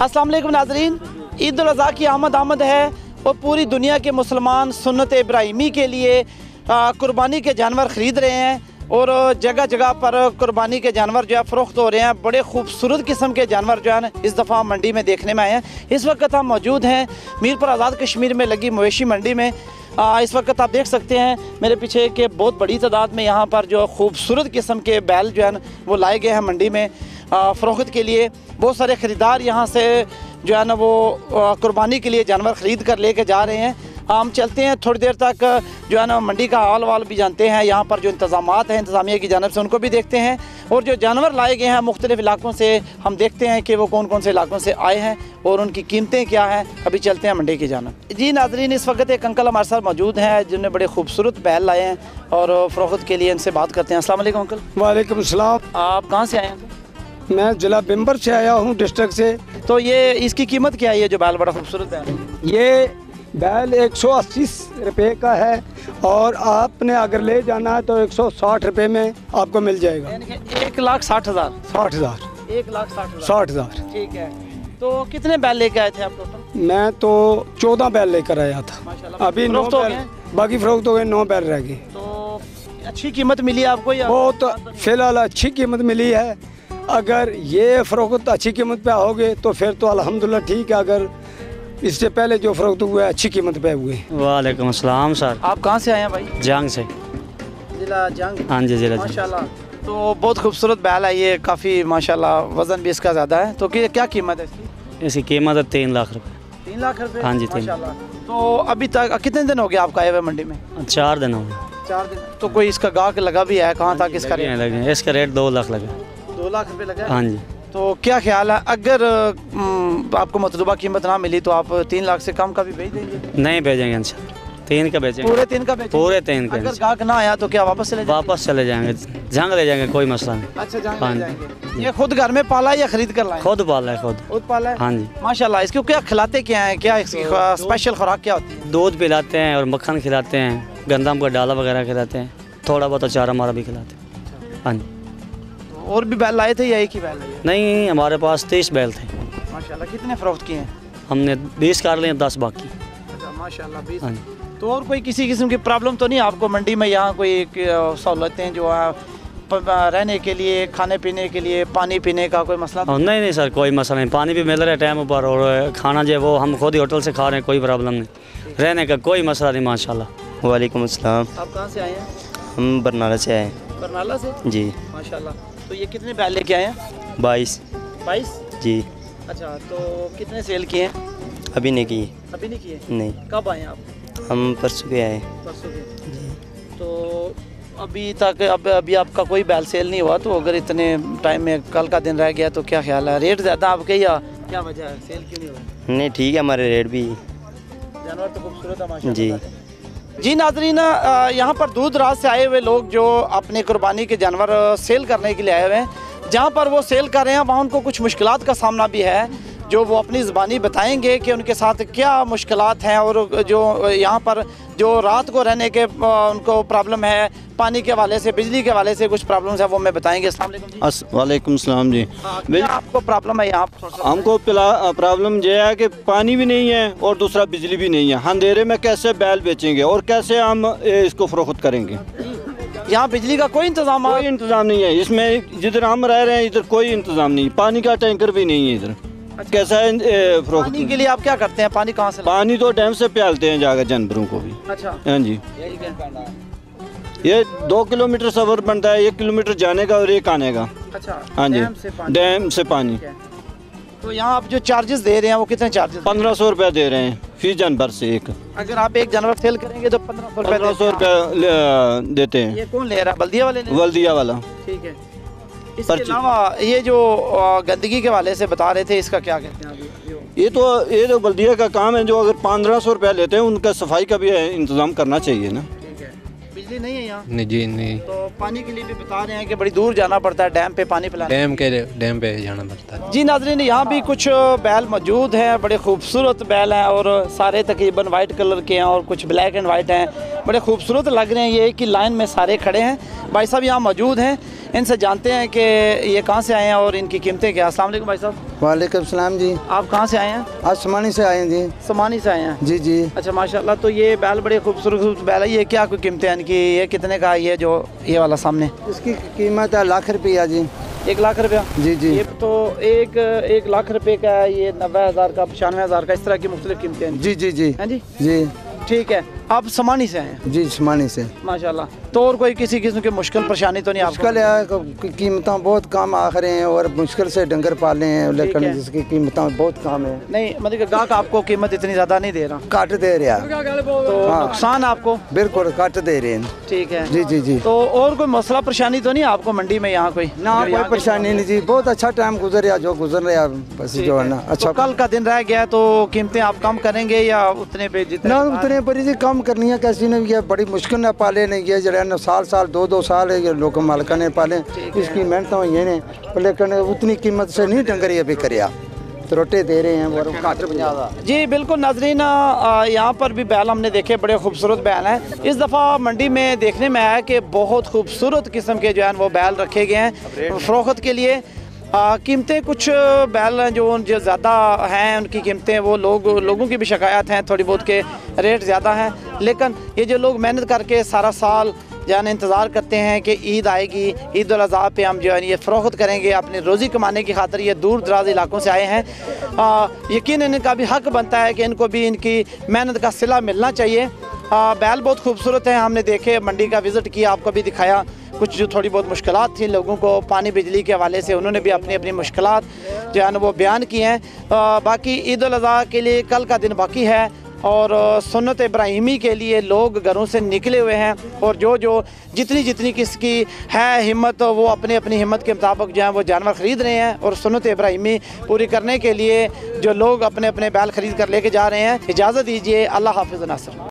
अस्सलाम वालेकुम नाज़रीन, ईद उल अज़हा की आमद है और पूरी दुनिया के मुसलमान सुन्नत इब्राहिमी के लिए कुर्बानी के जानवर ख़रीद रहे हैं और जगह जगह पर कुर्बानी के जानवर जो है फ़रोख्त हो रहे हैं। बड़े खूबसूरत किस्म के जानवर जो है इस दफ़ा मंडी में देखने में आए हैं। इस वक्त हम मौजूद हैं मीरपुर आज़ाद कश्मीर में लगी मवेशी मंडी में। इस वक्त आप देख सकते हैं मेरे पीछे कि बहुत बड़ी तादाद में यहाँ पर जो खूबसूरत किस्म के बैल जो है वो लाए गए हैं मंडी में फ़रोख्त के लिए। बहुत सारे ख़रीदार यहाँ से जो है ना वो कुर्बानी के लिए जानवर ख़रीद कर लेके जा रहे हैं। हम चलते हैं थोड़ी देर तक जो है ना मंडी का हाल वाल भी जानते हैं, यहाँ पर जो इंतज़ामात हैं इंतज़ामिया की जानिब से उनको भी देखते हैं और जो जानवर लाए गए हैं मुख्तलिफ़ इलाकों से हम देखते हैं कि वो कौन कौन से इलाकों से आए हैं और उनकी कीमतें क्या हैं। अभी चलते हैं मंडी की जानिब। जी नाज़रीन, इस वक्त एक अंकल हमारे साथ मौजूद हैं जिन्होंने बड़े खूबसूरत बैल लाए हैं और फ़रोख्त के लिए इनसे बात करते हैं। अस्सलाम वालेकुम अंकल। वालेकुम सलाम। आप कहाँ से आए हैं? मैं ज़िला बिम्बर से आया हूँ, डिस्ट्रिक्ट से। तो ये इसकी कीमत क्या है? ये जो बैल बड़ा खूबसूरत बैल है, ये बैल 180 रुपये का है और आपने अगर ले जाना है तो 160 रुपये में आपको मिल जाएगा। 1,60,000। 60,000। 1,60,000। 60,000। ठीक है। तो कितने बैल लेके आए थे आप टोटल? मैं तो 14 बैल लेकर आया था। माशाल्लाह। अभी 9 फ़रोख्त हो बैल, गए? बाकी फ़रोख्त हो गए, 9 बैल रह गए। तो अच्छी कीमत मिली आपको या? बहुत फ़िलहाल अच्छी कीमत मिली है। अगर ये फ़रोख्त अच्छी कीमत पे आओगे तो फिर तो अल्हम्दुलिल्लाह ठीक है। अगर इससे पहले जो फ़रोख्त हुए अच्छी कीमत पे हुए। वालेकुम अस्सलाम सर। आप कहाँ से आए हैं भाई? जंग से। जिला जंग। हाँ जी, जिला जंग। माशाल्लाह। तो बहुत खूबसूरत बैल है ये, काफ़ी माशाल्लाह वज़न भी इसका ज़्यादा है। तो क्या कीमत है इसकी? इसकी कीमत है 3 लाख रुपए। 3 लाख रुपए? हाँ जी, 3। माशाल्लाह। तो अभी तक कितने दिन हो गए आपका आए हुए मंडी में? 4 दिन हो गए। 4 दिन। तो कोई इसका गाहक लगा भी है? कहाँ तक इसका रेट? लगे इसका रेट 2 लाख लगा। 2 लाख रुपए लगा? हाँ जी। तो क्या ख्याल है, अगर आपको मतलूबा कीमत ना मिली तो आप 3 लाख से कम का भी भेज देंगे? नहीं भेजेंगे इंशाल्लाह, 3 का बेचेंगे। पूरे 3 का बेचेंगे? पूरे 3 का। अगर गाहक ना आया तो क्या वापस चले जाएंगे? वापस चले जाएंगे, जंग ले जाएंगे, कोई मसला नहीं। अच्छा, जंग हाँ ले जी। जाएंगे। ये खुद घर में पाला है या खरीद कर लाए? खुद पाला है, खुद पाला है। हाँ जी। माशाल्लाह। इसको क्या खिलाते क्या है, क्या इसकी स्पेशल खुराक क्या होती है? दूध पिलाते हैं और मक्खन खिलाते हैं, गंदम का डाला वगैरह खिलाते हैं, थोड़ा बहुत अचार हमारा भी खिलाते हैं। हाँ जी। और भी बैल लाए थे या एक ही बैल लाए? नहीं, हमारे पास 30 बैल थे। माशाल्लाह। कितने फ़रोख्त किए हैं? हमने 20 कर लिए, 10 बाकी। अच्छा, माशाल्लाह 20। हाँ जी। तो और कोई किसी किस्म की प्रॉब्लम तो नहीं आपको मंडी में? यहाँ कोई सहूलतें जो है रहने के लिए, खाने पीने के लिए, पानी पीने का कोई मसला? नहीं नहीं सर, कोई मसला नहीं, पानी भी मिल रहा है टाइम पर और खाना जो है वो हम खुद ही होटल से खा रहे हैं, कोई प्रॉब्लम नहीं, रहने का कोई मसला नहीं माशाल्लाह। वालेकुम अस्सलाम। आप कहाँ से आए हैं? हम बरनाला से आए हैं। बरनाला से? जी। माशाल्लाह। तो ये कितने बैल लेके आए हैं? 22। 22? जी। अच्छा, तो कितने सेल किए हैं? अभी नहीं किए। अभी नहीं किए? नहीं। कब आए आप? हम परसों के आए। परसों के। जी। तो अभी तक अभी आपका कोई बैल सेल नहीं हुआ, तो अगर इतने टाइम में कल का दिन रह गया तो क्या ख्याल है? रेट ज़्यादा आपके या क्या वजह है, सेल क्यों नहीं हुआ? नहीं, ठीक है, हमारे रेट भी। जानवर तो खूबसूरत है माशाल्लाह। जी। जी नाज़रीन, यहाँ पर दूर दराज से आए हुए लोग जो अपने कुर्बानी के जानवर सेल करने के लिए आए हुए हैं, जहाँ पर वो सेल कर रहे हैं वहाँ उनको कुछ मुश्किलात का सामना भी है, जो वो अपनी ज़बानी बताएंगे कि उनके साथ क्या मुश्किलात हैं और जो यहाँ पर जो रात को रहने के उनको प्रॉब्लम है, पानी के हवाले से, बिजली के हवाले से कुछ प्रॉब्लम्स है, वो मैं बताएंगे। अस्सलाम वालेकुम जी। वालेकुम सलाम जी। क्या आपको प्रॉब्लम है यहाँ? हमको प्रॉब्लम यह है कि पानी भी नहीं है और दूसरा बिजली भी नहीं है। अंधेरे में कैसे बैल बेचेंगे और कैसे हम इसको फ़रोख्त करेंगे? यहाँ बिजली का कोई इंतजाम? कोई इंतज़ाम नहीं है इसमें। जिधर हम रह रहे हैं इधर कोई इंतज़ाम नहीं, पानी का टैंकर भी नहीं है इधर। अच्छा। कैसा है फ़रोख्त? पानी के लिए आप क्या करते हैं? पानी कहाँ से? पानी तो डैम से प्यालते हैं जाकर जानवरों को भी। अच्छा। हाँ जी। ठीक है। ये 2 किलोमीटर सफ़र बनता है, 1 किलोमीटर जाने का और 1 आने का। अच्छा। हाँ जी, डैम से पानी। तो यहाँ आप जो चार्जेस दे रहे हैं वो कितने चार्जेस? 1500 रुपया दे रहे हैं फी जानवर से एक। अगर आप एक जानवर सेल करेंगे तो 1500 रुपया देते हैं। ये कौन ले रहा है? बल्दिया वाले? बल्दिया वाला। ठीक है। इसके अलावा ये जो गंदगी के हवाले से बता रहे थे, इसका क्या कहते हैं अभी? ये तो बल्दिया का काम है, जो अगर 1500 रुपया लेते हैं उनका सफाई का भी इंतजाम करना चाहिए ना। ठीक है। बिजली नहीं है यहाँ? नहीं जी, नहीं। तो पानी के लिए भी बता रहे हैं कि बड़ी दूर जाना पड़ता है डैम पे पानी पिलाने? डैम पे जाना पड़ता है। जी नाज़रीन, यहाँ भी कुछ बैल मौजूद हैं, बड़े खूबसूरत बैल हैं और सारे तकरीबन वाइट कलर के हैं और कुछ ब्लैक एंड वाइट हैं, बड़े खूबसूरत लग रहे हैं। ये एक ही लाइन में सारे खड़े हैं। भाई साहब यहाँ मौजूद हैं। इनसे जानते हैं कि ये कहाँ से आए हैं और इनकी कीमतें क्या। अस्सलाम वालेकुम भाई साहब। वालेकुम सलाम जी। आप कहाँ से आए हैं? आज समानी से आए हैं जी। समानी से आए हैं जी जी। अच्छा माशाल्लाह। तो ये बैल बड़े खूबसूरत बैल है, ये क्या कोई कीमतें हैं इनकी? ये कितने का है? ये जो ये वाला सामने इसकी कीमत है ₹1,00,000 जी। 1 लाख रुपया? जी जी। ये तो एक लाख रुपए का है, ये 90,000 का, 95,000 का, इस तरह की मुख्तलिफ कीमतें हैं। जी जी जी। हैं जी जी ठीक है। आप समानी से आए हैं? जी समानी से। माशाल्लाह। तो और कोई किसी किस्म की मुश्किल परेशानी तो नहीं आपको? मुश्किल है, कीमतें बहुत कम आखिर हैं और मुश्किल से डंगर पाले हैं, लेकिन है। जिसकी कीमतें बहुत कम है। नहीं मतलब कि गाहक आपको कीमत इतनी ज़्यादा नहीं दे रहा, काट दे रहा। तो हाँ। नुकसान आपको? बिल्कुल काट दे रहे हैं। ठीक है जी जी जी। तो और कोई मसला परेशानी तो नहीं आपको मंडी में यहाँ कोई? ना कोई परेशानी नहीं जी, बहुत अच्छा टाइम गुजर रहा जो गुजर रहा बस जो है ना। अच्छा तो कल का दिन रह गया तो कीमतें आप कम करेंगे या उतने पे जितने? ना उतने पर जी कम करनी है कैसी नहीं है, बड़ी मुश्किल ने पाले नहीं है जरा न साल 2 साल है ये लोग मालका ने पाले, इसकी मेहनत हुई है ने, लेकिन उतनी कीमत से नहीं डंगर ये भी करिया तो रोटे दे रहे हैं और काट बजा। जी बिल्कुल नाजरीन, यहाँ पर भी बैल हमने देखे, बड़े खूबसूरत बैल हैं। इस दफ़ा मंडी में देखने में आया कि बहुत खूबसूरत किस्म के जो है वो बैल रखे गए हैं फ़रोख्त के लिए। कीमतें कुछ बैल हैं जो ज़्यादा हैं, उनकी कीमतें वो लोगों की भी शिकायत हैं थोड़ी बहुत के रेट ज़्यादा हैं, लेकिन ये जो लोग मेहनत करके सारा साल जाने इंतज़ार करते हैं कि ईद आएगी, ईद उल अज़हा पे हम जो है ये फ़रोख्त करेंगे, अपनी रोज़ी कमाने की खातिर ये दूर दराज इलाकों से आए हैं। यकीनन इनका भी हक़ बनता है कि इनको भी इनकी मेहनत का सिला मिलना चाहिए। बैल बहुत खूबसूरत हैं, हमने देखे, मंडी का विज़िट किया, आपको भी दिखाया। कुछ जो थोड़ी बहुत मुश्किलात थी लोगों को पानी बिजली के हवाले से, उन्होंने भी अपनी अपनी मुश्किलात जो है ना वो बयान की हैं। बाकी ईद उल अज़हा के लिए कल का दिन बाकी है और सुन्नत इब्राहिमी के लिए लोग घरों से निकले हुए हैं और जो जितनी किसकी है हिम्मत वो अपनी अपनी हिम्मत के मुताबिक जो है वो जानवर ख़रीद रहे हैं और सुन्नत इब्राहिमी पूरी करने के लिए जो लोग अपने अपने बैल ख़रीद कर लेके जा रहे हैं। इजाज़त दीजिए, अल्लाह हाफ़िज़ नासिर।